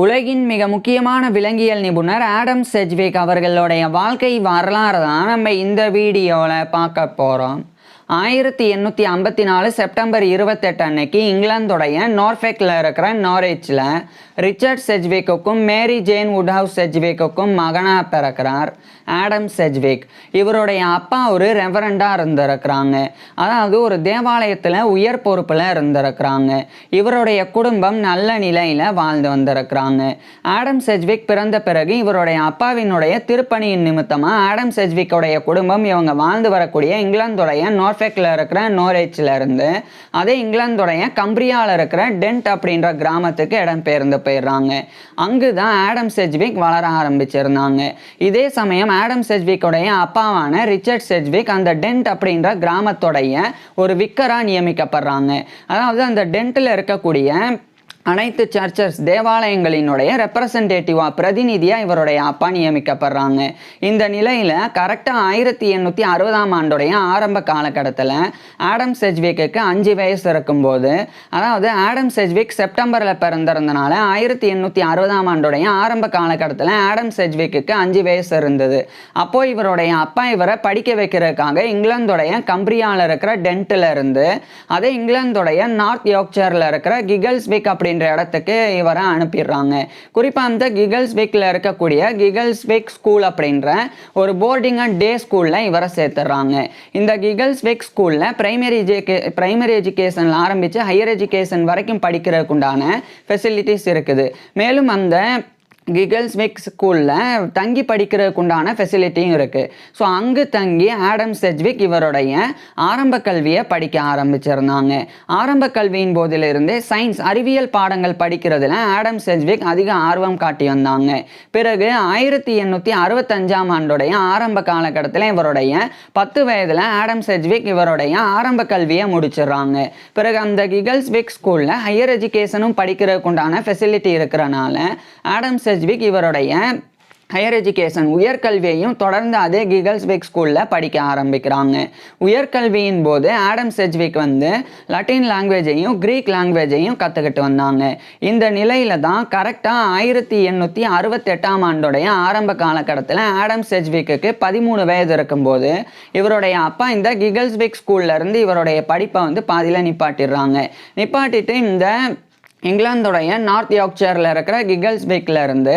உலகின் மிக முக்கியமான விலங்கியல் நிபுணர் ஆடம் செட்ஜ்விக் அவர்களுடைய வாழ்க்கை வரலாறு தான் நம்ம இந்த வீடியோவில் பார்க்க போகிறோம். 1854 செப்டம்பர் 28 அன்னைக்கு இங்கிலாந்துடைய நார்ஃபெக்கில் இருக்கிற நாரிச்சில் ரிச்சர்ட் செட்ஜ்விக்குக்கும் மேரி ஜேன் வுட்ஹவுஸ் செட்ஜ்விக்குக்கும் மகனாக பிறக்கிறார் ஆடம் செட்ஜ்விக். இவருடைய அப்பா ஒரு ரெவரண்டாக இருந்திருக்கிறாங்க, அதாவது ஒரு தேவாலயத்தில் உயர் பொறுப்பில் இருந்திருக்கிறாங்க. இவருடைய குடும்பம் நல்ல நிலையில் வாழ்ந்து வந்திருக்கிறாங்க. ஆடம் செட்ஜ்விக் பிறந்த பிறகு இவருடைய அப்பாவினுடைய திருப்பணியின் நிமித்தமாக ஆடம் செட்ஜ்விக்குடைய குடும்பம் இவங்க வாழ்ந்து வரக்கூடிய இங்கிலாந்துடைய நார்ஃபெக்கில் இருக்கிற நாரிச்சில் இருந்து அதே இங்கிலாந்துடைய கம்பிரியாவில் இருக்கிற டென்ட் அப்படின்ற கிராமத்துக்கு இடம்பெயர்ந்து போயிடுறாங்க. அங்கு தான் ஆடம் செட்ஜ்விக் வளர ஆரம்பிச்சிருந்தாங்க. இதே சமயம் ஆடம் செட்ஜ்விக்குடைய அப்பாவான ரிச்சர்ட் செட்ஜ்விக் அந்த டென்ட் அப்படின்ற கிராமத்துடைய ஒரு விக்கரா நியமிக்கப்படுறாங்க. அதாவது அந்த டென்ட்டில் இருக்கக்கூடிய அனைத்து சர்ச்சஸ் தேவாலயங்களினுடைய ரெப்ரசன்டேட்டிவா பிரதிநிதியாக இவருடைய அப்பா நியமிக்கப்படுறாங்க. இந்த நிலையில் கரெக்டாக 1860ஆம் ஆண்டுடைய ஆரம்ப காலகட்டத்தில் ஆடம் செட்ஜ்விக்கு 5 வயசு இருக்கும்போது, அதாவது ஆடம் செட்ஜ்விக் செப்டம்பரில் பிறந்திருந்தனால 1860ஆம் ஆண்டுடைய ஆரம்ப காலகட்டத்தில் ஆடம் செட்ஜ்விக்கு 5 வயசு இருந்தது. அப்போது இவருடைய அப்பா இவரை படிக்க வைக்கிறதுக்காக இங்கிலாந்துடைய கம்பிரியாவில் இருக்கிற டென்ட்டில் இருந்து அதே இங்கிலாந்துடைய நார்த் யோர்க்ஷயரில் இருக்கிற கிகல்ஸ்விக் அப்படி இடத்துக்கு இவரை அனுப்பிடுறாங்க. குறிப்பாக அந்த கிகல்ஸ்விக்ல இருக்கக்கூடிய கிகல்ஸ்விக் ஸ்கூல் அப்படின்ற ஒரு போர்டிங் அண்ட் டே ஸ்கூல்ல இவரை சேர்த்துறாங்க. இந்த கிகல்ஸ்விக் ஸ்கூல்ல பிரைமரி எஜுகேஷன்ல ஆரம்பிச்சு ஹையர் எஜுகேஷன் வரைக்கும் படிக்கிறதுக்கு உண்டான ஃபெசிலிட்டிஸ் இருக்குது. மேலும் அந்த கிகல்ஸ்விக் ஸ்கூலில் தங்கி படிக்கிறதுக்கு உண்டான ஃபெசிலிட்டியும் இருக்குது. ஸோ அங்கு தங்கி ஆடம் செட்ஜ்விக் இவருடைய ஆரம்ப கல்வியை படிக்க ஆரம்பிச்சிருந்தாங்க. ஆரம்ப கல்வியின் போதிலிருந்தே சயின்ஸ் அறிவியல் பாடங்கள் படிக்கிறதுல ஆடம் செட்ஜ்விக் அதிக ஆர்வம் காட்டி வந்தாங்க. பிறகு 1865ஆம் ஆண்டுடைய ஆரம்ப காலகட்டத்தில் இவருடைய 10 வயதில் ஆடம் செட்ஜ்விக் இவருடைய ஆரம்ப கல்வியை முடிச்சிடுறாங்க. பிறகு அந்த கிகல்ஸ்விக் ஸ்கூலில் ஹையர் எஜுகேஷனும் படிக்கிறதுக்கு உண்டான ஃபெசிலிட்டி இருக்கிறனால ஆடம் செட்ஜ்விக் இவருடைய ஹையர் எஜுகேஷன் உயர்கல்வியையும் தொடர்ந்து அதே கிகல்ஸ்விக் ஸ்கூலில் படிக்க ஆரம்பிக்கிறாங்க. உயர்கல்வியின் போது ஆடம் செட்ஜ்விக் லட்டின் லாங்குவேஜையும் கிரீக் லாங்குவேஜையும் கற்றுக்கிட்டு வந்தாங்க. இந்த நிலையில தான் கரெக்டாக 1868ஆம் ஆண்டுடைய ஆரம்ப காலகட்டத்தில் ஆடம் செட்ஜ்விக்கு 13 வயது இருக்கும்போது இவருடைய அப்பா இந்த கிகல்ஸ்விக் ஸ்கூல்ல இருந்து இவருடைய படிப்பை பாதியில் நிப்பாட்டிட்டு இந்த இங்கிலாந்துடைய நார்த் யோர்க்ஷயரில் இருக்கிற கிகல்ஸ்விக்ல இருந்து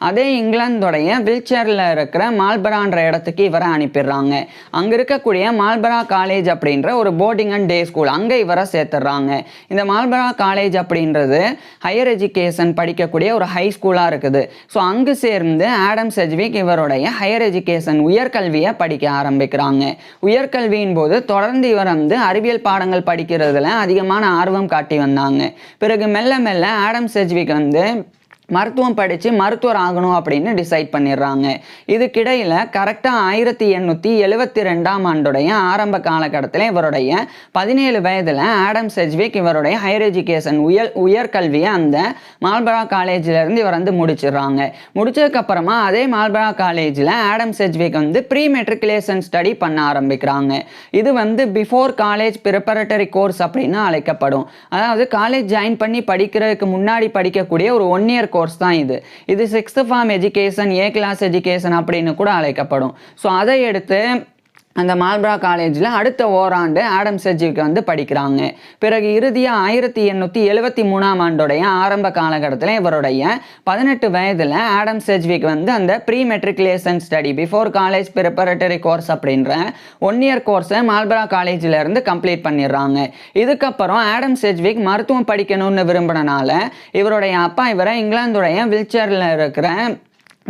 அதே இங்கிலாந்துடைய வில்ச்சரில் இருக்கிற மால்பரான்ற இடத்துக்கு இவரை அனுப்பிடுறாங்க. அங்கே இருக்கக்கூடிய மால்பரா காலேஜ் அப்படின்ற ஒரு போர்டிங் அண்ட் டே ஸ்கூல், அங்கே இவரை சேர்த்துடுறாங்க. இந்த மால்பரா காலேஜ் அப்படின்றது ஹையர் எஜுகேஷன் படிக்கக்கூடிய ஒரு ஹை ஸ்கூலாக இருக்குது. ஸோ அங்கு சேர்ந்து ஆடம் செட்ஜ்விக் இவருடைய ஹையர் எஜுகேஷன் உயர்கல்வியை படிக்க ஆரம்பிக்கிறாங்க. உயர்கல்வியின் போது தொடர்ந்து இவர் அறிவியல் பாடங்கள் படிக்கிறதுல அதிகமான ஆர்வம் காட்டி வந்தாங்க. பிறகு மெல்ல ஆடம் செட்ஜ்விக் மருத்துவம் படித்து மருத்துவர் ஆகணும் அப்படின்னு டிசைட் பண்ணிடுறாங்க. இதுக்கிடையில் கரெக்டாக 1872ஆம் ஆண்டுடைய ஆரம்ப காலகட்டத்தில் இவருடைய 17 வயதில் ஆடம் செட்ஜ்விக் இவருடைய ஹையர் எஜுகேஷன் உயர்கல்வியை அந்த மால்பரா காலேஜிலேருந்து இவர் முடிச்சிடுறாங்க. முடிச்சதுக்கப்புறமா அதே மால்பரா காலேஜில் ஆடம் செட்ஜ்விக் ப்ரீ மெட்ரிகுலேஷன் ஸ்டடி பண்ண ஆரம்பிக்கிறாங்க. இது பிஃபோர் காலேஜ் ப்ரிப்பரட்டரி கோர்ஸ் அப்படின்னு அழைக்கப்படும். அதாவது காலேஜ் ஜாயின் பண்ணி படிக்கிறதுக்கு முன்னாடி படிக்கக்கூடிய ஒரு 1 இயர் கோர்ஸ் தான் இது 6th form education, A class education அப்படின்னு கூட அழைக்கப்படும். ஸோ அதை எடுத்து அந்த மால்பரா காலேஜில் அடுத்த ஓராண்டு ஆடம் செட்ஜ்விக் படிக்கிறாங்க. பிறகு இறுதியாக 1873ஆம் ஆண்டுடைய ஆரம்ப காலகட்டத்தில் இவருடைய 18 வயதில் ஆடம் செட்ஜ்விக் அந்த pre matriculation study before college preparatory course அப்படின்ற 1 இயர் கோர்ஸை மால்பரா காலேஜில் இருந்து கம்ப்ளீட் பண்ணிடுறாங்க. இதுக்கப்புறம் ஆடம் செட்ஜ்விக் மருத்துவம் படிக்கணும்னு விரும்பினால இவருடைய அப்பா இவரை இங்கிலாந்துடைய வில்ச்சரில் இருக்கிற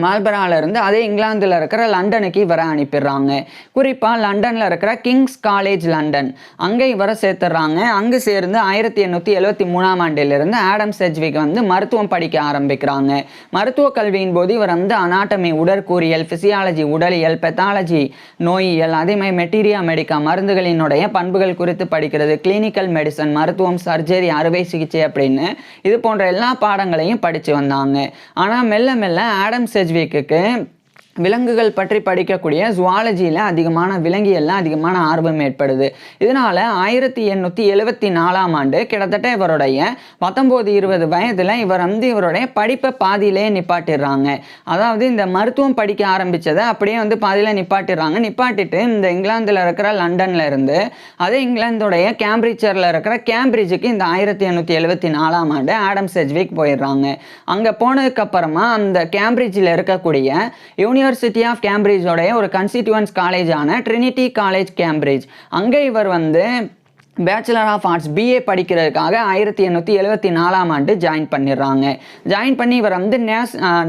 மால்பரால இருந்து அதே இங்கிலாந்தில் இருக்கிற லண்டனுக்கு இவரை அனுப்பிடுறாங்க. குறிப்பாக லண்டனில் இருக்கிற கிங்ஸ் காலேஜ் லண்டன், அங்கே இவரை சேர்த்துடுறாங்க. அங்கு சேர்ந்து 1873ஆம் ஆண்டிலிருந்து ஆடம் செட்ஜ்விக் மருத்துவம் படிக்க ஆரம்பிக்கிறாங்க. மருத்துவ கல்வியின் போது இவர் அனாட்டமி உடற்கூறியல், பிசியாலஜி உடலியல், பெத்தாலஜி நோயியல், அதேமாதிரி மெட்டீரியா மெடிக்கா மருந்துகளினுடைய பண்புகள் குறித்து படிக்கிறது, கிளினிக்கல் மெடிசன் மருத்துவம், சர்ஜரி அறுவை சிகிச்சை அப்படின்னு இது போன்ற எல்லா பாடங்களையும் படித்து வந்தாங்க. ஆனால் மெல்ல மெல்ல ஆடம் செட்ஜ்விக்கு விலங்குகள் பற்றி படிக்கக்கூடிய ஜுவாலஜியில் அதிகமான விலங்கியல்லாம் அதிகமான ஆர்வம் ஏற்படுது. இதனால் 1874ஆம் ஆண்டு கிட்டத்தட்ட இவருடைய 19-20 வயதில் இவர் வந்து இவருடைய படிப்பை பாதியிலே நிப்பாட்டிடுறாங்க. அதாவது இந்த மருத்துவம் படிக்க ஆரம்பித்ததை அப்படியே வந்து பாதியில் நிப்பாட்டிடுறாங்க. நிப்பாட்டிட்டு இந்த இங்கிலாந்தில் இருக்கிற லண்டனில் இருந்து அதே இங்கிலாந்துடைய கேம்பிரிட்ஜரில் இருக்கிற கேம்பிரிட்ஜுக்கு இந்த 1874ஆம் ஆண்டு ஆடம் செட்ஜ்விக் போயிடுறாங்க. அங்கே போனதுக்கப்புறமா அந்த கேம்பிரிட்ஜில் இருக்கக்கூடிய யூனிவர்சிட்டி ஆஃப் கேம்பிரிட்ஜோடைய ஒரு கன்ஸ்டிடியூவன்ஸ் காலேஜான ட்ரினிட்டி காலேஜ் கேம்பிரிட்ஜ் அங்கே இவர் வந்து பேச்சுலர் ஆஃப் ஆர்ட்ஸ் பிஏ படிக்கிறதுக்காக 1874ஆம் ஆண்டு ஜாயின் பண்ணிடுறாங்க. ஜாயின் பண்ணி இவர் வந்து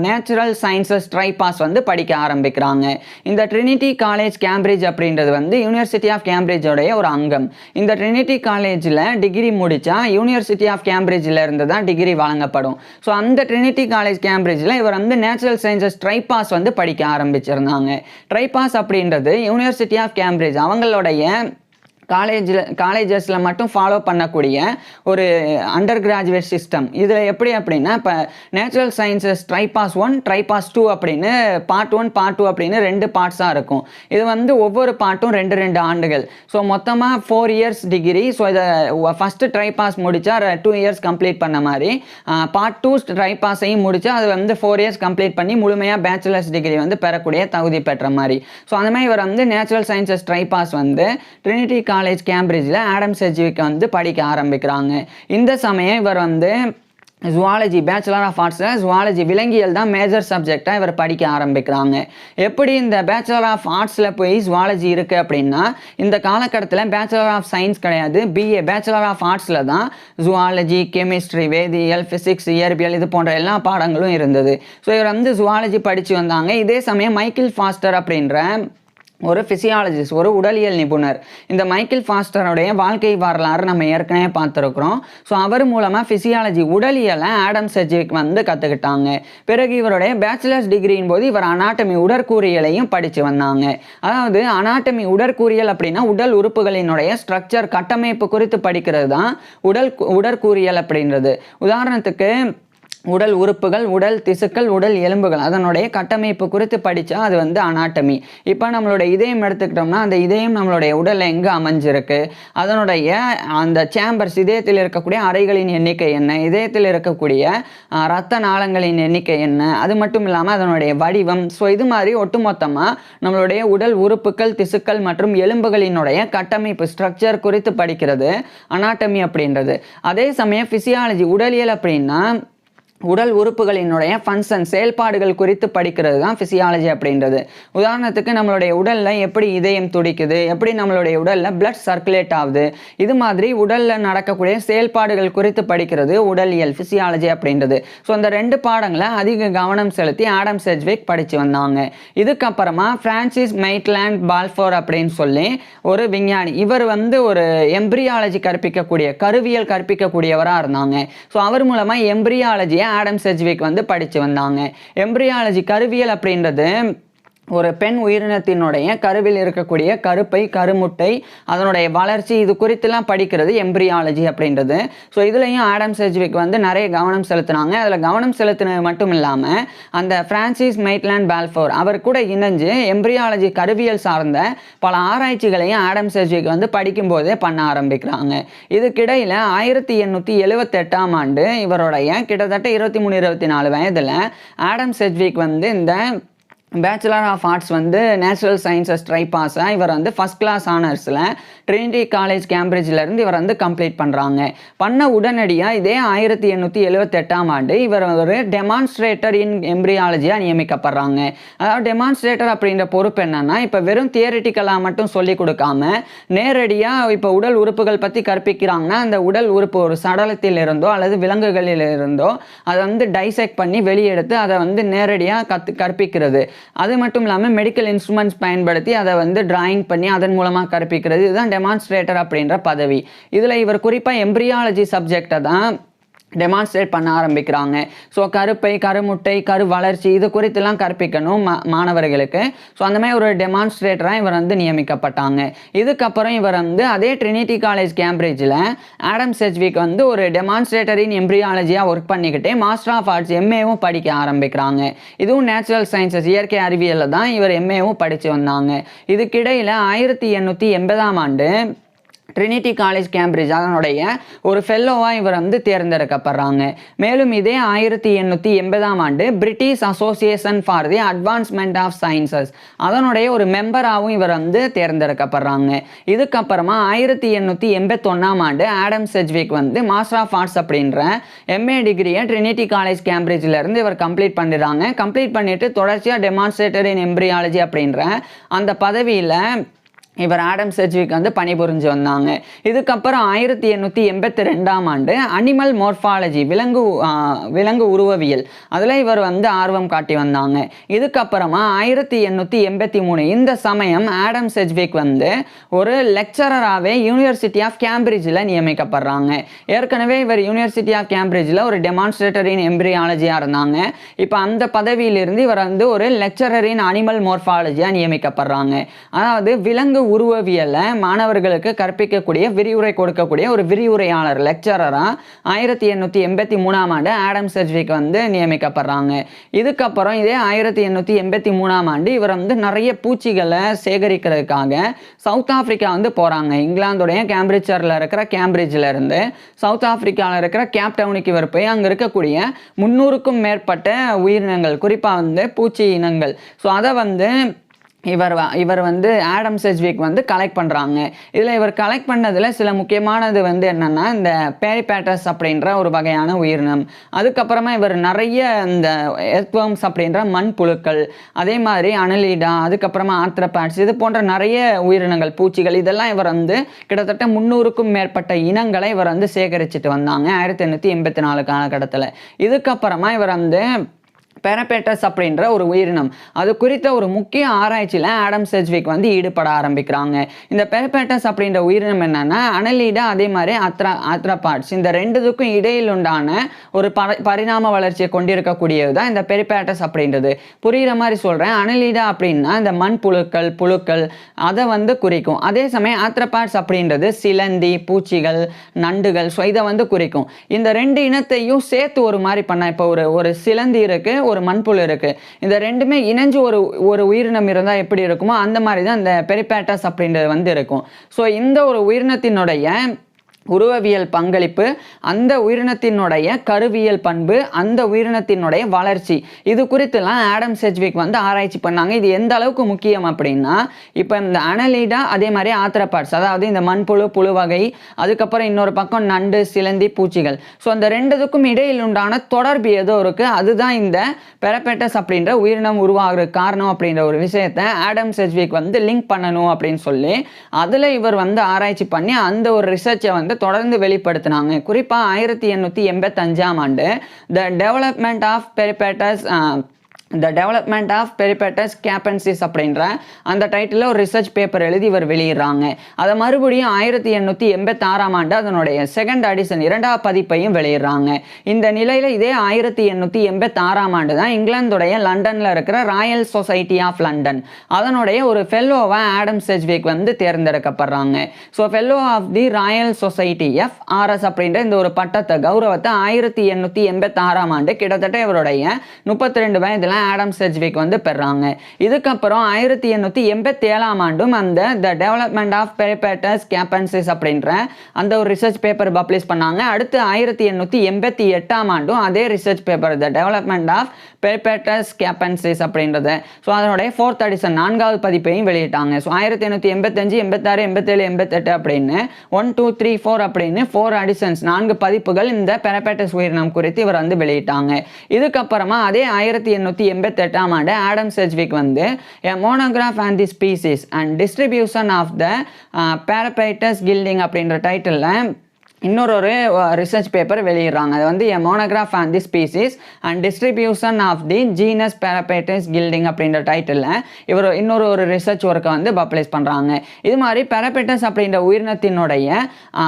நேச்சுரல் சயின்சஸ் ட்ரைபாஸ் வந்து படிக்க ஆரம்பிக்கிறாங்க. இந்த ட்ரினிட்டி காலேஜ் கேம்பிரிட்ஜ் அப்படின்றது வந்து யூனிவர்சிட்டி ஆஃப் கேம்பிரிட்ஜோடைய ஒரு அங்கம். இந்த ட்ரினிட்டி காலேஜில் டிகிரி முடித்தா யூனிவர்சிட்டி ஆஃப் கேம்பிரிட்ஜில் இருந்து தான் டிகிரி வழங்கப்படும். ஸோ அந்த ட்ரினிட்டி காலேஜ் கேம்பிரிட்ஜில் இவர் வந்து நேச்சுரல் சயின்சஸ் ட்ரைபாஸ் வந்து படிக்க ஆரம்பிச்சிருந்தாங்க. ட்ரைபாஸ் அப்படின்றது யூனிவர்சிட்டி ஆஃப் கேம்பிரிட்ஜ் அவங்களுடைய காலேஜஸில் மட்டும் ஃபாலோ பண்ணக்கூடிய ஒரு அண்டர் கிராஜுவேட் சிஸ்டம். இதில் எப்படி அப்படின்னா இப்போ நேச்சுரல் சயின்சஸ் ட்ரைபாஸ் 1 ட்ரைபாஸ் 2 அப்படின்னு பார்ட் 1 பார்ட் 2 அப்படின்னு 2 பார்ட்ஸாக இருக்கும். இது வந்து ஒவ்வொரு பார்ட்டும் 2 ஆண்டுகள். ஸோ மொத்தமாக 4 இயர்ஸ் டிகிரி. ஸோ இதை ஃபஸ்ட்டு ட்ரைபாஸ் முடித்தா 2 இயர்ஸ் கம்ப்ளீட் பண்ண மாதிரி, பார்ட் 2 ட்ரைபாஸையும் முடித்தா அது வந்து 4 இயர்ஸ் கம்ப்ளீட் பண்ணி முழுமையாக பேச்சுலர்ஸ் டிகிரி வந்து பெறக்கூடிய தகுதி பெற்ற மாதிரி. ஸோ அந்த மாதிரி இவர் வந்து நேச்சுரல் சயின்சஸ் ட்ரைபாஸ் வந்து ட்ரினிட்டி காலேஜ் கேம்பிரிட்ஜில் ஆடம் செட்ஜ்விக் வந்து படிக்க ஆரம்பிக்கிறாங்க. இந்த சமயம் இவர் வந்து ஜுவாலஜி பேச்சுலர் ஆஃப் ஆர்ட்ஸில் ஜுவாலஜி விலங்கியல் தான் மேஜர் சப்ஜெக்டாக இவர் படிக்க ஆரம்பிக்கிறாங்க. எப்படி இந்த பேச்சுலர் ஆஃப் ஆர்ட்ஸில் போய் ஜுவாலஜி இருக்குது அப்படின்னா இந்த காலகட்டத்தில் பேச்சுலர் ஆஃப் சயின்ஸ் கிடையாது, பிஏ பேச்சுலர் ஆஃப் ஆர்ட்ஸில் தான் ஜுவாலஜி, கெமிஸ்ட்ரி, வேதியியல், ஃபிசிக்ஸ், இயற்பியல் இது போன்ற எல்லா பாடங்களும் இருந்தது. ஸோ இவர் வந்து ஜுவாலஜி படித்து வந்தாங்க. இதே சமயம் மைக்கேல் ஃபாஸ்டர் அப்படின்ற ஒரு ஃபிசியாலஜிஸ்ட், ஒரு உடலியல் நிபுணர். இந்த மைக்கேல் ஃபாஸ்டருடைய வாழ்க்கை வரலாறு நம்ம ஏற்கனவே பார்த்துருக்குறோம். ஸோ அவர் மூலமாக ஃபிசியாலஜி உடலியலை ஆடம் செட்ஜ்விக் வந்து கற்றுக்கிட்டாங்க. பிறகு இவருடைய பேச்சுலர்ஸ் டிகிரியின் போது இவர் அனாட்டமி உடற்கூறியலையும் படித்து வந்தாங்க. அதாவது அனாட்டமி உடற்கூறியல் அப்படின்னா உடல் உறுப்புகளினுடைய ஸ்ட்ரக்சர் கட்டமைப்பு குறித்து படிக்கிறது தான் உடற்கூறியல் அப்படின்றது. உதாரணத்துக்கு உடல் உறுப்புகள், உடல் திசுக்கள், உடல் எலும்புகள் அதனுடைய கட்டமைப்பு குறித்து படித்தா அது வந்து அனாட்டமி. இப்போ நம்மளுடைய இதயம் எடுத்துக்கிட்டோம்னா அந்த இதயம் நம்மளுடைய உடலில் எங்கே அமைஞ்சிருக்கு, அதனுடைய அந்த சேம்பர்ஸ், இதயத்தில் இருக்கக்கூடிய அறைகளின் எண்ணிக்கை என்ன, இதயத்தில் இருக்கக்கூடிய இரத்த நாளங்களின் எண்ணிக்கை என்ன, அது மட்டும் இல்லாமல் அதனுடைய வடிவம். ஸோ இது மாதிரி ஒட்டுமொத்தமாக நம்மளுடைய உடல் உறுப்புகள், திசுக்கள் மற்றும் எலும்புகளினுடைய கட்டமைப்பு ஸ்ட்ரக்சர் குறித்து படிக்கிறது அனாட்டமி அப்படின்றது. அதே சமயம் ஃபிசியாலஜி உடலியல் அப்படின்னா உடல் உறுப்புகளினுடைய ஃபங்க்ஷன் செயல்பாடுகள் குறித்து படிக்கிறது தான் ஃபிசியாலஜி அப்படின்றது. உதாரணத்துக்கு நம்மளுடைய உடலில் எப்படி இதயம் துடிக்குது, எப்படி நம்மளுடைய உடலில் பிளட் சர்க்குலேட் ஆகுது, இது மாதிரி உடலில் நடக்கக்கூடிய செயல்பாடுகள் குறித்து படிக்கிறது உடலியல், ஃபிசியாலஜி அப்படின்றது. ஸோ இந்த 2 பாடங்களை அதிக கவனம் செலுத்தி ஆடம் செட்ஜ்விக் படித்து வந்தாங்க. இதுக்கப்புறமா ஃப்ரான்சிஸ் மெய்ட்லாண்ட் பால்ஃபோர் அப்படின்னு சொல்லி ஒரு விஞ்ஞானி, இவர் வந்து ஒரு எம்பிரியாலஜி கற்பிக்கக்கூடிய கருவியல் கற்பிக்கக்கூடியவராக இருந்தாங்க. ஸோ அவர் மூலமாக எம்பிரியாலஜியை ஆடம் செட்ஜ்விக் வந்து படித்து வந்தாங்க. எம்பிரியாலஜி கருவியல் அப்படின்றது ஒரு பெண் உயிரினத்தினுடைய கருவில் இருக்கக்கூடிய கருப்பை, கருமுட்டை, அதனுடைய வளர்ச்சி இது குறித்துலாம் படிக்கிறது எம்பிரியாலஜி அப்படின்றது. ஸோ இதுலேயும் ஆடம் செட்ஜ்விக் வந்து நிறைய கவனம் செலுத்தினாங்க. அதில் கவனம் செலுத்தினது மட்டும் இல்லாமல் அந்த ஃப்ரான்சிஸ் மெய்ட்லாண்ட் பால்ஃபோர் அவர் கூட இணைஞ்சு எம்பிரியாலஜி கருவியல் சார்ந்த பல ஆராய்ச்சிகளையும் ஆடம் செட்ஜ்விக் வந்து படிக்கும்போதே பண்ண ஆரம்பிக்கிறாங்க. இதுக்கிடையில் 1878ஆம் ஆண்டு இவருடைய கிட்டத்தட்ட 23-24 வயதில் ஆடம் செட்ஜ்விக் வந்து இந்த பேச்சுலர் ஆஃப் ஆர்ட்ஸ் வந்து நேச்சுரல் சயின்சஸ் ட்ரைபாஸை இவர் வந்து ஃபஸ்ட் கிளாஸ் ஆனர்ஸில் ட்ரினிட்டி காலேஜ் கேம்பிரிட்ஜிலேருந்து இவர் வந்து கம்ப்ளீட் பண்ணுறாங்க. பண்ண உடனடியாக இதே 1878ஆம் ஆண்டு இவர் ஒரு டெமான்ஸ்ட்ரேட்டர் இன் எம்பிரியாலஜியாக நியமிக்கப்படுறாங்க. அதாவது டெமான்ஸ்ட்ரேட்டர் அப்படின்ற பொறுப்பு என்னென்னா இப்போ வெறும் தியரிட்டிக்கலாக மட்டும் சொல்லி கொடுக்காம நேரடியாக இப்போ உடல் உறுப்புகள் பற்றி கற்பிக்கிறாங்கன்னா அந்த உடல் உறுப்பு ஒரு சடலத்தில் இருந்தோ அல்லது விலங்குகளில் இருந்தோ அதை வந்து டைசெக்ட் பண்ணி வெளியெடுத்து அதை வந்து நேரடியாக கற்பிக்கிறது. அது மட்டும் இல்லாமல் மெடிக்கல் இன்ஸ்ட்ருமெண்ட்ஸ் பயன்படுத்தி அதை வந்து டிராயிங் பண்ணி அதன் மூலமாக கற்பிக்கிறது. இதுதான் டெமான்ஸ்ட்ரேட்டர் அப்படின்ற பதவி. இதில் இவர் குறிப்பாக எம்பிரியாலஜி சப்ஜெக்டை தான் டெமான்ஸ்ட்ரேட் பண்ண ஆரம்பிக்கிறாங்க. ஸோ கருப்பை, கருமுட்டை, கரு வளர்ச்சி இது குறித்துலாம் கற்பிக்கணும் மாணவர்களுக்கு. ஸோ அந்த மாதிரி ஒரு டெமான்ஸ்ட்ரேட்டராக இவர் வந்து நியமிக்கப்பட்டாங்க. இதுக்கப்புறம் இவர் வந்து அதே ட்ரினிட்டி காலேஜ் கேம்பிரிட்ஜில் ஆடம் செட்ஜ்விக் வந்து ஒரு டெமான்ஸ்ட்ரேட்டர் இன் எம்ப்ரியாலஜியாக ஒர்க் பண்ணிக்கிட்டே மாஸ்டர் ஆஃப் ஆர்ட்ஸ் எம்ஏவும் படிக்க ஆரம்பிக்கிறாங்க. இதுவும் நேச்சுரல் சயின்சஸ் இயற்கை அறிவியலில் தான் இவர் எம்ஏவும் படித்து வந்தாங்க. இதுக்கிடையில் 1880ஆம் ஆண்டு ட்ரினிட்டி காலேஜ் கேம்பிரிட்ஜ் அதனுடைய ஒரு ஃபெல்லோவாக இவர் வந்து தேர்ந்தெடுக்கப்படுறாங்க. மேலும் இதே 1880ஆம் ஆண்டு British Association for the Advancement of Sciences அதனுடைய ஒரு மெம்பராகவும் இவர் வந்து தேர்ந்தெடுக்கப்படுறாங்க. இதுக்கப்புறமா 1881ஆம் ஆண்டு ஆடம் செட்ஜ்விக் வந்து மாஸ்டர் ஆஃப் ஆர்ட்ஸ் அப்படின்ற எம்ஏ டிகிரியை ட்ரினிட்டி காலேஜ் கேம்பிரிட்ஜிலேருந்து இவர் கம்ப்ளீட் பண்ணிடுறாங்க. கம்ப்ளீட் பண்ணிவிட்டு தொடர்ச்சியாக டெமான்ஸ்ட்ரேட்டர் இன் எம்ப்ரியாலஜி அப்படின்ற அந்த பதவியில் இவர் ஆடம் செட்ஜ்விக் வந்து பணிபுரிஞ்சு வந்தாங்க. இதுக்கப்புறம் 1882ஆம் ஆண்டு அனிமல் மோர்ஃபாலஜி விலங்கு உருவவியல் அதில் இவர் வந்து ஆர்வம் காட்டி வந்தாங்க. இதுக்கப்புறமா 1883 இந்த சமயம் ஆடம் செட்ஜ்விக் வந்து ஒரு லெக்சரராகவே யூனிவர்சிட்டி ஆஃப் கேம்பிரிட்ஜில் நியமிக்கப்படுறாங்க. ஏற்கனவே இவர் யூனிவர்சிட்டி ஆஃப் கேம்பிரிட்ஜில் ஒரு டெமான்ஸ்ட்ரேட்டர் இன் எம்ப்ரியாலஜியாக இருந்தாங்க. இப்போ அந்த பதவியிலிருந்து இவர் வந்து ஒரு லெக்சரர் இன் அனிமல் மோர்ஃபாலஜியாக நியமிக்கப்படுறாங்க. அதாவது விலங்கு உருவவியலை மாணவர்களுக்கு கற்பிக்கக்கூடிய விரிவுரை கொடுக்கக்கூடிய ஒரு விரிவுரையாளர் லெக்சரராக 1883ஆம் ஆண்டு ஆடம் செட்ஜ்விக் வந்து நியமிக்கப்படுறாங்க. இதுக்கப்புறம் இதே 1883ஆம் ஆண்டு இவர் வந்து நிறைய பூச்சிகளை சேகரிக்கிறதுக்காக சவுத் ஆப்பிரிக்கா வந்து போகிறாங்க. இங்கிலாந்துடைய கேம்பிரிட்ஜரில் இருக்கிற கேம்பிரிட்ஜில் இருந்து சவுத் ஆப்பிரிக்காவில் இருக்கிற கேப் டவுனுக்கு இவர் போய் அங்கே இருக்கக்கூடிய 300க்கும் மேற்பட்ட உயிரினங்கள் குறிப்பாக வந்து பூச்சி இனங்கள் ஸோ அதை வந்து இவர் வந்து ஆடம் செட்ஜ்விக் வந்து கலெக்ட் பண்ணுறாங்க. இதில் இவர் கலெக்ட் பண்ணதில் சில முக்கியமானது வந்து என்னென்னா இந்த பேரிபேட்டஸ் அப்படின்ற ஒரு வகையான உயிரினம். அதுக்கப்புறமா இவர் நிறைய இந்த எர்த்வர்ம்ஸ் அப்படின்ற மண்புழுக்கள், அதே மாதிரி அனலீடா, அதுக்கப்புறமா ஆர்த்ரோபாட்ஸ் இது போன்ற நிறைய உயிரினங்கள் பூச்சிகள் இதெல்லாம் இவர் வந்து கிட்டத்தட்ட 300க்கும் மேற்பட்ட இனங்களை இவர் வந்து சேகரிச்சுட்டு வந்தாங்க 1884 காலகட்டத்தில். இதுக்கப்புறமா இவர் வந்து பேரபேட்டஸ் அப்படின்ற ஒரு உயிரினம் அது குறித்த ஒரு முக்கிய ஆராய்ச்சியில் ஆடம் செட்ஜ்விக் வந்து ஈடுபட ஆரம்பிக்கிறாங்க. இந்த பேரபேட்டஸ் அப்படின்ற உயிரினம் என்னன்னா அனலீடா அதே மாதிரி ஆர்த்ரோபாட்ஸ் இந்த ரெண்டுத்துக்கும் இடையில் உண்டான ஒரு பரிணாம வளர்ச்சியை கொண்டிருக்கக்கூடியது தான் இந்த பெரிபேட்டஸ் அப்படின்றது. புரிகிற மாதிரி சொல்கிறேன். அனலீடா அப்படின்னா இந்த மண் புழுக்கள் அதை வந்து குறிக்கும். அதே சமயம் ஆர்த்ரோபாட்ஸ் அப்படின்றது சிலந்தி, பூச்சிகள், நண்டுகள் ஸோ இதை வந்து குறிக்கும். இந்த ரெண்டு இனத்தையும் சேர்த்து ஒரு மாதிரி பண்ண இப்போ ஒரு சிலந்தி இருக்குது, ஒரு மண்புழு இருக்கு. இந்த ரெண்டுமே இணைஞ்சு ஒரு உயிரினம் இருந்தால் எப்படி இருக்குமோ அந்த மாதிரி தான் இந்த பெரிபேட்டஸ் அப்படின்றது வந்து இருக்கும். ஸோ இந்த ஒரு உயிரினத்தினுடைய உருவவியல் பங்களிப்பு, அந்த உயிரினத்தினுடைய கருவியல் பண்பு, அந்த உயிரினத்தினுடைய வளர்ச்சி இது குறித்துலாம் ஆடம் செட்ஜ்விக் வந்து ஆராய்ச்சி பண்ணாங்க. இது எந்த அளவுக்கு முக்கியம் அப்படின்னா இப்போ இந்த அனலீடா அதே மாதிரி ஆர்த்ரோபாட்ஸ் அதாவது இந்த மண்புழு, புழு வகை, அதுக்கப்புறம் இன்னொரு பக்கம் நண்டு, சிலந்தி, பூச்சிகள் ஸோ அந்த ரெண்டுத்துக்கும் இடையில் உண்டான தொடர்பு ஏதோ இருக்குது. அதுதான் இந்த பெரபேட்டஸ் அப்படின்ற உயிரினம் உருவாகிற காரணம் அப்படின்ற ஒரு விஷயத்தை ஆடம் செட்ஜ்விக் வந்து லிங்க் பண்ணணும் அப்படின்னு சொல்லி அதில் இவர் வந்து ஆராய்ச்சி பண்ணி அந்த ஒரு ரிசர்ச்சை வந்து தொடர்ந்து வெளிப்படுத்தினாங்க. குறிப்பாக 1885ஆம் ஆண்டு த டெவலப்மெண்ட் ஆஃப் பெரிபேட்டஸ் கேப்பன்சிஸ் அப்படின்ற அந்த டைட்டில் ஒரு ரிசர்ச் பேப்பர் எழுதி இவர் வெளியிடுறாங்க. அதை மறுபடியும் 1886ஆம் ஆண்டு அதனுடைய செகண்ட் எடிஷன் 2வது பதிப்பையும் வெளியிடுறாங்க. இந்த நிலையில் இதே 1886ஆம் ஆண்டு தான் இங்கிலாந்துடைய லண்டனில் இருக்கிற ராயல் சொசைட்டி ஆஃப் லண்டன் அதனுடைய ஒரு ஃபெல்லோவாக ஆடம் செட்ஜ்விக் வந்து தேர்ந்தெடுக்கப்படுறாங்க. So fellow of the royal society FRS அப்படின்ற இந்த ஒரு பட்டத்தை கௌரவத்தை 1886ஆம் ஆண்டு கிட்டத்தட்ட இவருடைய 32 வயதில் ஆடம் செட்ஜ்விக் வந்து பெறாங்க. இதுக்கப்புறம் 1887ஆம் ஆண்டும் அந்த த டெவலப்மெண்ட் ஆஃப் பெரிபேட்டஸ் கேப்பன்சிஸ் அப்படின்ற அந்த ஒரு ரிசர்ச் பேப்பர் பப்ளிஷ் பண்ணாங்க. அடுத்து 1888ஆம் ஆண்டும் அதே research paper the development of Peripatus capensis அப்படின்றது ஸோ அதனுடைய 4th எடிஷன் 4வது பதிப்பையும் வெளியிட்டாங்க. ஸோ 1885, 86, 87, 88 அப்படின்னு 1, 2, 3, 4 அப்படின்னு 4 எடிஷன்ஸ் 4 பதிப்புகள் இந்த பெரபேட்டஸ் உயிரினம் குறித்து இவர் வந்து வெளியிட்டாங்க. இதுக்கப்புறமா அதே 1888ஆம் ஆண்டு ஆடம் செட்ஜ்விக் வந்து monograph on the species and distribution of the Peripatus Guilding அப்படின்ற டைட்டிலில் இன்னொரு ரிசர்ச் பேப்பர் வெளியிடுறாங்க. அது வந்து a monograph on the species and distribution of the genus Peripatus Guilding அப்படின்ற டைட்டிலில் இவர் இன்னொரு ரிசர்ச் ஒர்க்கை வந்து பப்ளிஷ் பண்ணுறாங்க. இது மாதிரி பெரபெட்டஸ் அப்படின்ற உயிரினத்தினுடைய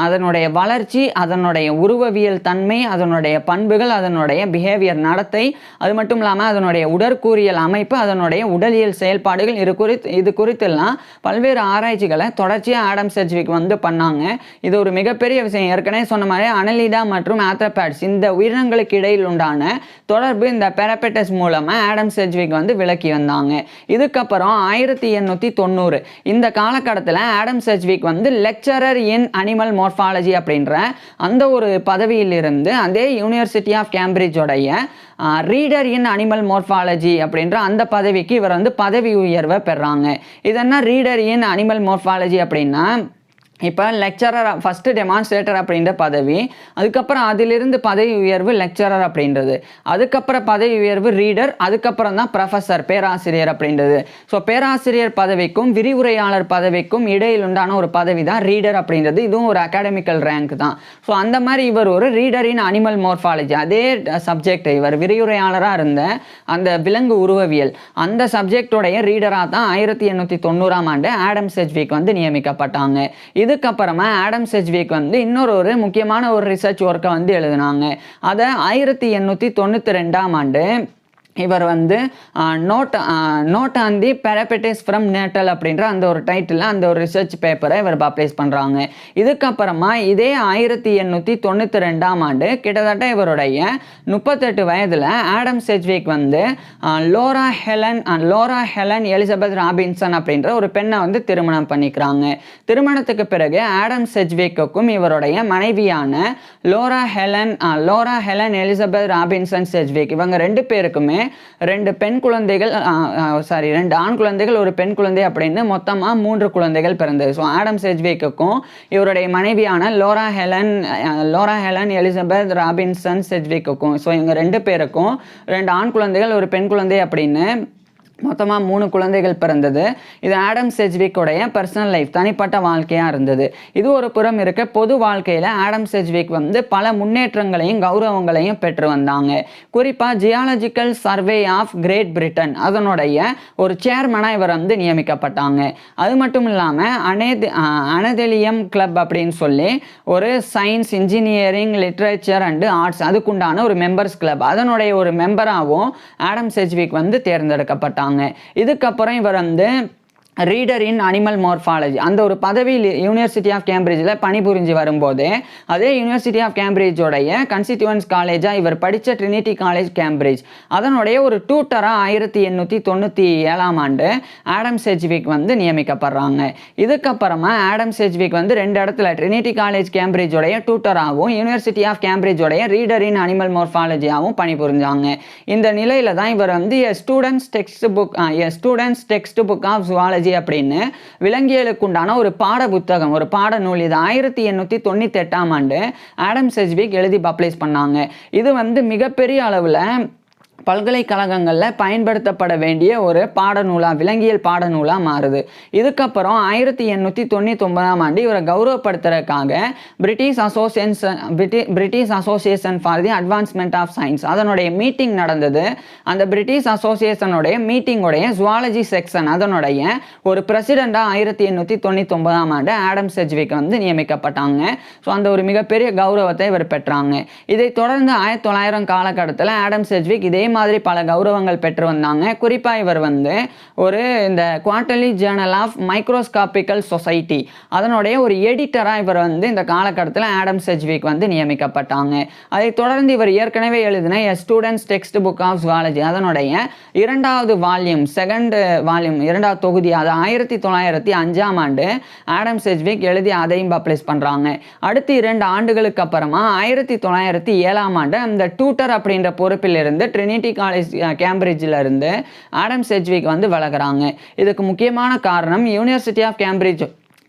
அதனுடைய வளர்ச்சி, அதனுடைய உருவவியல் தன்மை, அதனுடைய பண்புகள், அதனுடைய பிஹேவியர் நடத்தை, அது மட்டும் இல்லாமல் அதனுடைய உடற்கூறியல் அமைப்பு, அதனுடைய உடலியல் செயல்பாடுகள் இது குறித்தெல்லாம் பல்வேறு ஆராய்ச்சிகளை தொடர்ச்சியாக ஆடம் செட்ஜ்விக் வந்து பண்ணாங்க. இது ஒரு மிகப்பெரிய விஷயம். ஏற்கனவே சொன்ன மாதிரி அனலிடா மற்றும் ஆத்ரோபாட்ஸ் இந்த உயிரினங்களுக்கு இடையில் உண்டான தொடர்பு இந்த பெரபெட்டஸ் மூலமாக ஆடம் செட்ஜ்விக் வந்து விளக்கி வந்தாங்க. இதுக்கப்புறம் 1890 இந்த காலகட்டத்தில் ஆடம் செட்ஜ்விக் வந்து லெக்சரர் இன் அனிமல் மார்ஃபாலஜி அப்படின்ற அந்த ஒரு பதவியிலிருந்து அதே யூனிவர்சிட்டி ஆஃப் கேம்பிரிட்ஜோடைய ரீடர் இன் அனிமல் மார்ஃபாலஜி அப்படின்ற அந்த பதவிக்கு இவர் வந்து பதவி உயர்வை பெறாங்க. இதென்ன ரீடர் இன் அனிமல் மார்ஃபாலஜி அப்படின்னா, இப்போ லெக்சரர் ஃபஸ்ட்டு டெமான்ஸ்ட்ரேட்டர் அப்படின்ற பதவி, அதுக்கப்புறம் அதிலிருந்து பதவி உயர்வு லெக்சரர் அப்படின்றது, அதுக்கப்புறம் பதவி உயர்வு ரீடர், அதுக்கப்புறம் தான் ப்ரொஃபஸர் பேராசிரியர் அப்படின்றது. ஸோ பேராசிரியர் பதவிக்கும் விரிவுரையாளர் பதவிக்கும் இடையில் உண்டான ஒரு பதவி தான் ரீடர் அப்படின்றது. இதுவும் ஒரு அகாடமிக்கல் ரேங்க் தான். ஸோ அந்த மாதிரி இவர் ஒரு ரீடர் இன் அனிமல் மார்ஃபாலஜி, அதே சப்ஜெக்ட் இவர் விரிவுரையாளராக இருந்த அந்த விலங்கு உருவவியல் அந்த சப்ஜெக்டோடைய ரீடராக தான் 1890ஆம் ஆண்டு ஆடம் செட்ஜ்விக் வந்து நியமிக்கப்பட்டாங்க. இதுக்கப்புறமா ஆடம் செட்ஜ்விக் வந்து இன்னொரு முக்கியமான ஒரு ரிசர்ச் ஒர்க்கை வந்து எழுதினாங்க. அதை 1892ஆம் ஆண்டு இவர் வந்து note on the Peripatus from Natal அப்படின்ற அந்த ஒரு டைட்டில் அந்த ஒரு ரிசர்ச் பேப்பரை இவர் பப்ளிஷ் பண்ணுறாங்க. இதுக்கப்புறமா இதே 1892ஆம் ஆண்டு கிட்டத்தட்ட இவருடைய 38 வயதில் ஆடம் செட்ஜ்விக் வந்து லோரா ஹெலன் எலிசபெத் ராபின்சன் அப்படின்ற ஒரு பெண்ணை வந்து திருமணம் பண்ணிக்கிறாங்க. திருமணத்துக்கு பிறகு ஆடம் செட்ஜ்விக்குக்கும் இவருடைய மனைவியான லோரா ஹெலன் எலிசபெத் ராபின்சன் செட்ஜ்விக் இவங்க ரெண்டு பேருக்குமே 2 பெண் குழந்தைகள், 2 ஆண் குழந்தைகள், ஒரு பெண் குழந்தை அப்படின்னு மொத்தமாக 3 குழந்தைகள் பிறந்தது. ஸோ ஆடம் செட்ஜ்விக்குக்கும் இவருடைய மனைவியான லோரா ஹெலன் எலிசபெத் ராபின்சன் செட்ஜ்விக்குக்கும், ஸோ இவங்க 2 பேருக்கும் 2 ஆண் குழந்தைகள், ஒரு பெண் குழந்தை அப்படின்னு மொத்தமாக 3 குழந்தைகள் பிறந்தது. இது ஆடம் செட்ஜ்விக்குடைய பர்சனல் லைஃப், தனிப்பட்ட வாழ்க்கையாக இருந்தது. இது ஒரு புறம் இருக்க, பொது வாழ்க்கையில் ஆடம் செட்ஜ்விக் வந்து பல முன்னேற்றங்களையும் கௌரவங்களையும் பெற்று வந்தாங்க. குறிப்பாக Geological Survey of Great Britain அதனுடைய ஒரு சேர்மனாக இவர் வந்து நியமிக்கப்பட்டாங்க. அது மட்டும் இல்லாமல் அனதெலியம் கிளப் அப்படின்னு சொல்லி ஒரு science, engineering, literature and arts அதுக்குண்டான ஒரு மெம்பர்ஸ் கிளப் அதனுடைய ஒரு மெம்பராகவும் ஆடம் செட்ஜ்விக் வந்து தேர்ந்தெடுக்கப்பட்டாங்க. இதுக்கப்புறம் இவர் வந்து ரீடர் இன் அனிமல் மார்ஃபாலஜி அந்த ஒரு பதவியில் யூனிவர்சிட்டி ஆஃப் கேம்பிரிட்ஜில் பணிபுரிஞ்சு வரும்போது அதே யூனிவர்சிட்டி ஆஃப் கேம்பிரிட்ஜோடைய கன்ஸ்டிடியூவன்ஸ் காலேஜாக இவர் படித்த ட்ரினிட்டி காலேஜ் கேம்பிரிட்ஜ் அதனுடைய ஒரு டியூட்டராக 1897ஆம் ஆண்டு ஆடம் செட்ஜ்விக் வந்து நியமிக்கப்படுறாங்க. இதுக்கப்புறமா ஆடம் செட்ஜ்விக் வந்து 2 இடத்துல ட்ரினிட்டி காலேஜ் கேம்பிரிட்ஜோடைய டியூட்டராகவும் யூனிவர்சிட்டி ஆஃப் கேம்பிரிட்ஜோடைய ரீடர் இன் அனிமல் மார்ஃபாலஜியாகவும் பணிபுரிஞ்சாங்க. இந்த நிலையில் தான் இவர் வந்து students text book of zoology அப்படின்னு விலங்கியலுக்கு உண்டான ஒரு பாட புத்தகம், ஒரு பாட நூல், இது 1898ஆம் ஆண்டு ஆடம் செட்ஜ்விக் எழுதி பப்ளிஷ் பண்ணாங்க. இது வந்து மிகப்பெரிய அளவில் பல்கலைக்கழகங்களில் பயன்படுத்தப்பட வேண்டிய ஒரு பாடநூலாக, விலங்கியல் பாடநூலாக மாறுது. இதுக்கப்புறம் 1899ஆம் ஆண்டு இவரை கௌரவப்படுத்துறதுக்காக British Association for the Advancement of Science அதனுடைய மீட்டிங் நடந்தது. அந்த பிரிட்டிஷ் அசோசியேஷனுடைய மீட்டிங்குடைய ஜுவாலஜி செக்ஷன் அதனுடைய ஒரு பிரசிடெண்டாக 1899ஆம் ஆண்டு ஆடம் செட்ஜ்விக் வந்து நியமிக்கப்பட்டாங்க. ஸோ அந்த ஒரு மிகப்பெரிய கௌரவத்தை இவர் பெற்றாங்க. இதை தொடர்ந்து 1900 காலகட்டத்தில் ஆடம் செட்ஜ்விக் இதே மாதிரி பல கௌரவங்கள் பெற்று வந்தாங்க. குறிப்பாக இவர் வந்து இந்த குவார்ட்டர்லி ஜேர்னல் ஆஃப் மைக்ரோஸ்காபிக்கல் சொசைட்டி அதனுடைய ஒரு எடிட்டராக இவர் வந்து இந்த காலகட்டத்தில் ஆடம் செட்ஜ்விக் வந்து நியமிக்கப்பட்டாங்க. அதை தொடர்ந்து இவர் ஏற்கனவே எழுதின students text book of zoology அதனுடைய 2வது வால்யூம், 2வது தொகுதி, அது 1905ஆம் ஆண்டு ஆடம் செட்ஜ்விக் எழுதி அதையும் பப்ளிஷ் பண்ணுறாங்க. அடுத்து 2 ஆண்டுகளுக்கு அப்புறமா 1907ஆம் ஆண்டு அந்த டியூட்டர் அப்படின்ற பொறுப்பில் இருந்து ட்ரினிட்டி காலேஜ் கேம்பிரிட்ஜில் இருந்து ஆடம் செட்ஜ்விக் வந்து விலகுறாங்க. இதுக்கு முக்கியமான காரணம் யூனிவர்சிட்டி ஆஃப்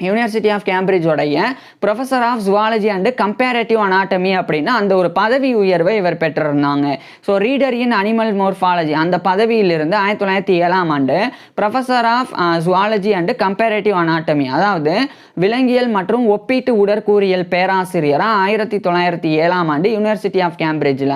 யூனிவர்சிட்டி ஆஃப் கேம்பிரிட்ஜோடைய professor of zoology and comparative anatomy அப்படின்னா அந்த ஒரு பதவி உயர்வை இவர் பெற்றிருந்தாங்க. So reader in animal morphology அந்த பதவியிலிருந்து 1907 professor of zoology and comparative anatomy அதாவது விலங்கியல் மற்றும் ஒப்பீட்டு உடற்கூறியல் பேராசிரியராக 1907 யூனிவர்சிட்டி ஆஃப் கேம்பிரிட்ஜில்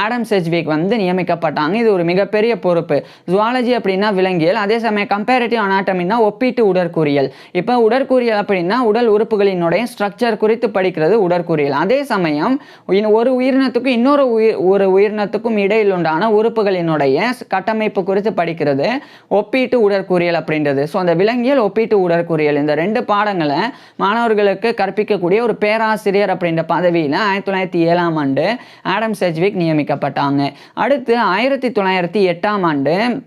ஆடம் செஜ்விக் நியமிக்கப்பட்டாங்க. இது ஒரு மிகப்பெரிய பொறுப்பு. ஜுவாலஜி அப்படின்னா விலங்கியல், அதே சமயம் கம்பேரேட்டிவ் அனாட்டமின்னா ஒப்பீட்டு உடற்கூறியல். இப்போ உடற்கூறியல் அப்படின்னா உடல் உறுப்புகளினுடைய ஸ்ட்ரக்சர் குறித்து படிக்கிறது உடற்கூறியல். அதே சமயம் ஒரு உயிரினத்துக்கும் இன்னொரு உயிரினத்துக்கும் இடையில் உண்டான உறுப்புகளினுடைய கட்டமைப்பு குறித்து படிக்கிறது ஒப்பீட்டு உடற்கூறியல் அப்படின்றது. ஸோ அந்த விலங்கியல் ஒப்பீட்டு உடற்கூறியல் இந்த 2 பாடங்களை மாணவர்களுக்கு கற்பிக்கக்கூடிய ஒரு பேராசிரியர் அப்படின்ற பதவியில் 1907 ஆடம் செஜ்விக் நியமிக்கப்பட்டாங்க. அடுத்து 1908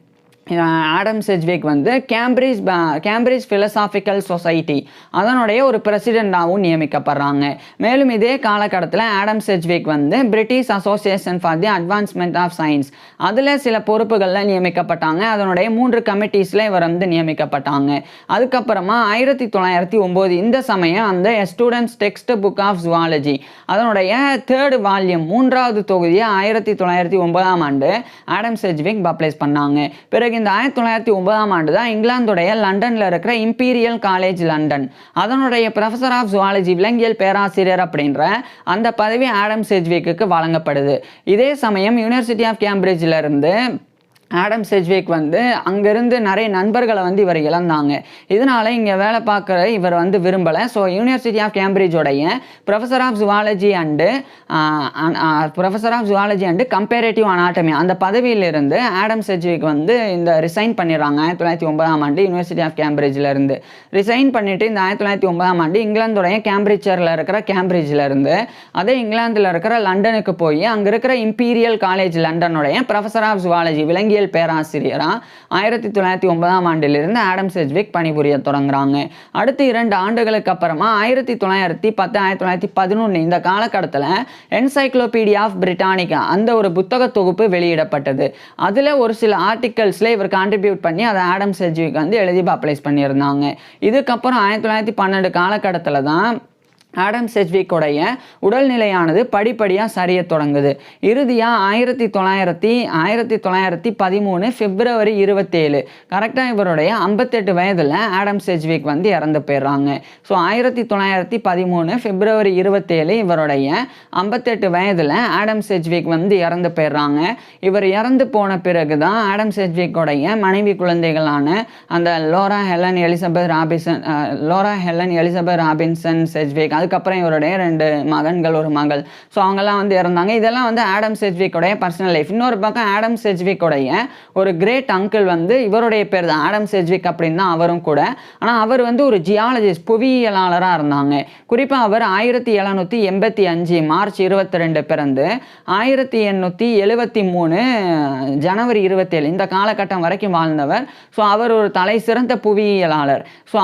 Adam Sedgwick Cambridge Philosophical Society அதனுடைய ஒரு பிரசிடெண்டாகவும் நியமிக்கப்படுறாங்க. மேலும் இதே காலகட்டத்தில் Adam Sedgwick British Association for the Advancement of Science அதில் சில பொறுப்புகளில் நியமிக்கப்பட்டாங்க. அதனுடைய 3 கமிட்டிஸில் இவர் நியமிக்கப்பட்டாங்க. அதுக்கப்புறமா 1909 இந்த சமயம் அந்த students text book of zoology அதனுடைய 3rd வால்யூம் 3வது தொகுதியை 1909 ஆடம் செஜ்விக் பப்ளிஷ் பண்ணாங்க. பிறகு இந்த 1909 தான் இங்கிலாந்துடைய லண்டனில் இருக்கிற இம்பீரியல் காலேஜ் லண்டன் அதனுடைய ப்ரொஃபஸர் ஆஃப் ஜுவாலஜி விலங்கியல் பேராசிரியர் அப்படின்ற அந்த பதவி ஆடம் செஜ்விக்கு வழங்கப்படுது. இதே சமயம் யூனிவர்சிட்டி ஆஃப் கேம்பிரிட்ஜில் இருந்து ஆடம் செஜ்விக் அங்கேருந்து நிறைய நண்பர்களை இவர் இழந்தாங்க. இதனால இங்கே வேலை பார்க்குற இவர் விரும்பலை. ஸோ யூனிவர்சிட்டி ஆஃப் கேம்பிரிட்ஜோடைய professor of zoology and comparative anatomy அந்த பதவியிலிருந்து ஆடம் செஜ்விக் இந்த ரிசைன் பண்ணிடுறாங்க. 1909 யூனிவர்சிட்டி ஆஃப் கேம்பிரிட்ஜில் இருந்து ரிசைன் பண்ணிட்டு இந்த 1909 இங்கிலாந்துடைய கேம்பிரிட்ஜரில் இருக்கிற கேம்பிரிட்ஜில் இருந்து அதே இங்கிலாந்தில் இருக்கிற லண்டனுக்கு போய் அங்கே இருக்கிற இம்பீரியல் காலேஜ் லண்டனுடைய ப்ரொஃபஸர் ஆஃப் ஜுவாலஜி விலங்கியல் பேராசிரியரா 1909 ஆடம் செஜ்விக் பணிபுரிய தொடங்குறாங்க. அடுத்து 2 ஆண்டுகளுக்கு அப்புறமா 1910 1911 இந்த காலகட்டத்தில் என்சைக்ளோபீடியா ஆஃப் பிரிட்டானிகா அந்த ஒரு புத்தக தொகுப்பு வெளியிடப்பட்டது. அதில் ஒரு சில ஆர்டிகல்ஸில் இவர் கான்ட்ரிபியூட் பண்ணி அதை ஆடம் செஜ்விக் எழுதி பப்ளிஷ் பண்ணியிருந்தாங்க. இதுக்கப்புறம் 1912 காலகட்டத்தில் தான் ஆடம் செஜ்விக்குடைய உடல்நிலையானது படிப்படியாக சரிய தொடங்குது. இறுதியாக 1913 பிப்ரவரி 27 கரெக்டாக இவருடைய 58 வயதில் ஆடம் செஜ்விக் இறந்து போயிடுறாங்க. ஸோ 1913 பிப்ரவரி 27 இவருடைய 58 வயதில் ஆடம் செஜ்விக் இறந்து போயிடுறாங்க. இவர் இறந்து போன பிறகு தான் ஆடம் செஜ்விக்குடைய மனைவி குழந்தைகளான அந்த லோரா ஹெலன் எலிசபெத் ராபின்சன் செஜ்விக் அதுக்கப்புறம் இவருடைய 2 மகன்கள் ஒரு மகள் ஸோ அவங்கெல்லாம் இறந்தாங்க. இதெல்லாம் ஆடம் செஜ்விக்குடைய பர்சனல் லைஃப். இன்னொரு பக்கம் ஆடம் செஜ்விக்குடைய ஒரு கிரேட் அங்கிள் இவருடைய பேர் தான் ஆடம் செஜ்விக் அப்படின்னு தான் அவரும் கூட. ஆனால் அவர் ஒரு ஜியாலஜிஸ்ட் புவியியலாளராக இருந்தாங்க. குறிப்பாக அவர் 1785 மார்ச் 22 பிறந்து 1873 ஜனவரி 27 இந்த காலகட்டம் வரைக்கும் வாழ்ந்தவர். ஸோ அவர் ஒரு தலை சிறந்த புவியியலாளர். ஸோ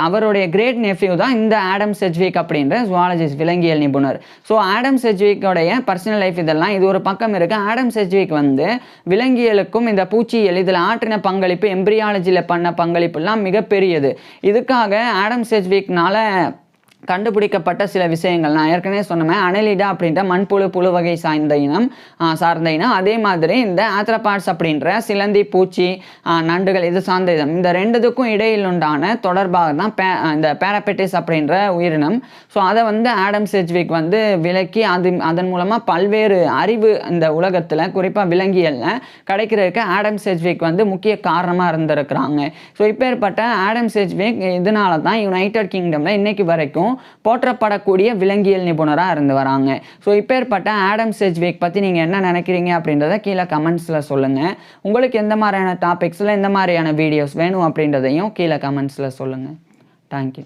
அவருடைய கிரேட் நெஃப்யூ தான் இந்த ஆடம் செஜ்விக் அப்படின்ற ஜுவாலஜிஸ்ட் விலங்கியல் நிபுணர். ஸோ ஆடம் செஜ்விக்கோடைய பர்சனல் லைஃப் இதெல்லாம் இது ஒரு பக்கம் இருக்கு. ஆடம் செஜ்விக் விலங்கியலுக்கும் இந்த பூச்சியியல் இதில் ஆற்றின பங்களிப்பு எம்பிரியாலஜியில் பண்ண பங்களிப்புலாம் மிகப்பெரியது. இதுக்காக ஆடம் செஜ்விக்னால கண்டுபிடிக்கப்பட்ட சில விஷயங்கள் நான் ஏற்கனவே சொன்னேன். அனலிடா அப்படின்ற மண்புழு புழு வகை சார்ந்த இனம். அதே மாதிரி இந்த ஆத்ரோபாட்ஸ் அப்படின்ற சிலந்தி பூச்சி நண்டுகள் இது சார்ந்த இனம். இந்த 2க்கும் இடையில் உண்டான தொடர்பாக தான் இந்த பேராபெட்டிஸ் அப்படின்ற உயிரினம். ஸோ அதை ஆடம் செஜ்விக் விளக்கி அதன் மூலமாக பல்வேறு அறிவு இந்த உலகத்தில் குறிப்பாக விலங்கியலில் கிடைக்கிறதுக்கு ஆடம் செஜ்விக் முக்கிய காரணமாக இருந்திருக்கிறாங்க. ஸோ இப்பேற்பட்ட ஆடம் செஜ்விக் இதனால தான் யுனைடெட் கிங்டமில் இன்னைக்கு வரைக்கும் போற்றப்படக்கூடிய விலங்கியல் நிபுணராக இருந்து வராங்க. ஸோ இப்பேற்பட்ட ஆடம் செஜ்விக் பற்றி நீங்கள் என்ன நினைக்கிறீங்க அப்படின்றத கீழே கமெண்ட்ஸில் சொல்லுங்கள். உங்களுக்கு எந்த மாதிரியான டாபிக்ஸில் எந்த மாதிரியான வீடியோஸ் வேணும் அப்படின்றதையும் கீழே கமெண்ட்ஸில் சொல்லுங்கள். தேங்க்யூ.